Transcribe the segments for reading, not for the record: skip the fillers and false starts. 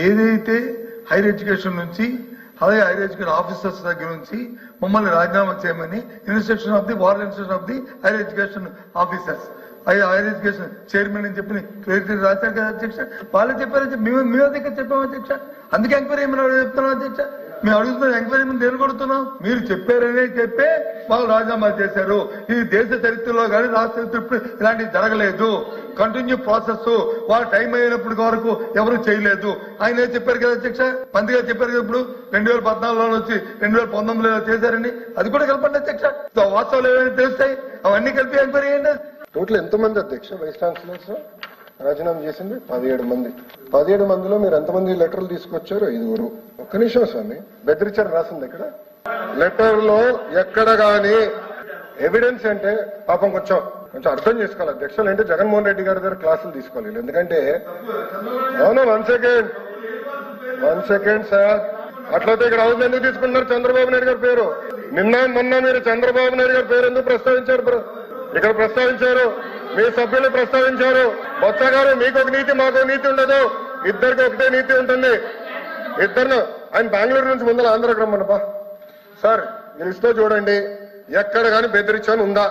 ఏదైతే higher education నుంచి అలాగే హైయర్ ఎడ్యుకేషన్ ఆఫీసర్స్ దగ్గర నుంచి మమ్మల్ని రాజీనామా చేయమని instruction of the war instruction of the higher education officers higher education chairman అని చెప్పి క్లియర్ రాశారు కదా అధ్యక్ష. వాళ్ళే చెప్పారు, మేము దగ్గర చెప్పాము అధ్యక్ష. అందుకే ఎంక్వైరీ ఏమైనా చెప్తున్నాం అధ్యక్ష. మేము అడుగుతున్నాం ఎంక్వైరీ మేము దేని కొడుతున్నాం. మీరు చెప్పారనే చెప్పే వాళ్ళు రాజీనామాలు చేశారు. ఇది దేశ చరిత్రలో కానీ రాష్ట్ర చరిత్ర ఇలాంటివి జరగలేదు. Continue process. వాళ్ళు టైం అయినప్పటి వరకు ఎవరు చేయలేదు. ఆయన చెప్పారు కదా అధ్యక్ష, పందిగా చెప్పారు కదా ఇప్పుడు 2014లో వచ్చి 2019లో చేశారని. అది కూడా కలపండి అధ్యక్ష. వాస్తవాలు ఏమైనా తెలుస్తాయి, అవన్నీ కలిపి ఎంక్వైరీ చేయండి. టోటల్ ఎంతమంది అధ్యక్ష వైస్ ఛాన్సలర్స్ రాజీనామా చేసింది? 17 మంది. 17 మందిలో మీరు ఎంతమంది లెటర్లు తీసుకొచ్చారు? 5. ఒక్క నిమిషం స్వామి, బెదిరించారు రాసింది ఇక్కడ లెటర్ లో ఎక్కడ గాని ఎవిడెన్స్ అంటే పాపం కొంచెం అర్థం చేసుకోవాలి అధ్యక్షులు. అంటే జగన్మోహన్ రెడ్డి గారి దగ్గర క్లాసులు తీసుకోవాలి. ఎందుకంటే అవును, 1 సెకండ్ సార్, అట్లయితే ఇక్కడ హౌస్ ఎందుకు తీసుకుంటున్నారు చంద్రబాబు నాయుడు గారి పేరు? నిన్న మొన్న మీరు చంద్రబాబు నాయుడు గారి పేరు ఎందుకు ప్రస్తావించారు? ఇక్కడ ప్రస్తావించారు, మీ సభ్యులు ప్రస్తావించారు. బొత్స గారు మీకు ఒక నీతి మాకు ఒక నీతి ఉండదు, ఇద్దరికి ఒకటే నీతి ఉంటుంది. ఇద్దరు ఆయన బెంగళూరు నుంచి ముందర ఆంధ్రాకి రమ్మన్నపా సార్, లిస్ట్లో చూడండి ఎక్కడ కానీ బెదిరించాను ఉందా?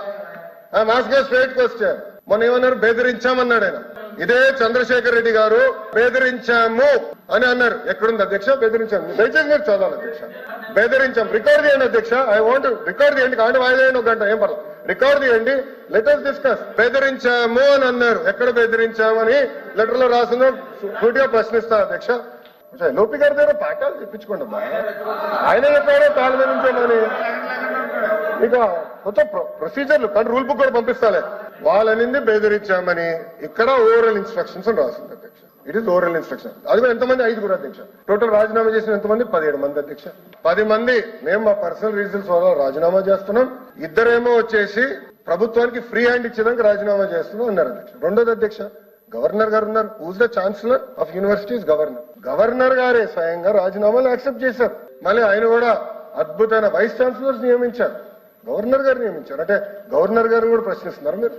మాస్గా స్ట్రైట్ క్వశ్చన్. మొన్న ఏమన్నారు? బెదిరించామన్నాడు ఆయన. ఇదే చంద్రశేఖర్ రెడ్డి గారు బెదిరించాము అని అన్నారు. ఎక్కడుంది అధ్యక్ష బెదిరించాము? దయచేసి మీరు చదవాలి అధ్యక్ష. బెదిరించాం, రికార్డ్ చేయండి అధ్యక్ష. ఐ వాంట్ రికార్డ్ చేయండి, కాబట్టి వాయిదా ఒక గంట ఏం పర్లేదు, రికార్డ్ చేయండి. Letters discuss. బెదిరించాము అని అన్నారు. ఎక్కడ బెదిరించామని లెటర్ లో రాసిందో సూటిగా ప్రశ్నిస్తా అధ్యక్ష. లోపి గారి దగ్గర పాఠాలు చెప్పించుకోండి అబ్బా. ఆయన చెప్పాడో తాళ నుంచోమని. ఇక కొంచెం ప్రొసీజర్లు కానీ రూల్ బుక్ కూడా పంపిస్తాలే. వాళ్ళనింది బెదిరించామని ఇక్కడ ఓరల్ ఇన్స్ట్రక్షన్స్ అని రాసింది అధ్యక్ష. It is oral instruction. అది ఎంతమంది? 5 అధ్యక్ష. టోటల్ రాజీనామా చేసిన ఎంతమంది? 17 మంది అధ్యక్ష. 10 మంది మేము మా పర్సనల్ రీజన్స్ వల్ల రాజీనామా చేస్తున్నాం. ఇద్దరేమో వచ్చేసి ప్రభుత్వానికి ఫ్రీ హ్యాండ్ ఇచ్చేదానికి రాజీనామా చేస్తున్నాం అన్నారు అధ్యక్ష. రెండోది అధ్యక్ష, గవర్నర్ గారు ఉన్నారు. Whose the chancellor of universities? Governor గారే స్వయంగా రాజీనామాలు యాక్సెప్ట్ చేశారు. మళ్ళీ ఆయన కూడా అద్భుతమైన వైస్ ఛాన్సలర్స్ నియమించారు. గవర్నర్ గారు నియమించారు. అంటే గవర్నర్ గారు కూడా ప్రశ్నిస్తున్నారు మీరు.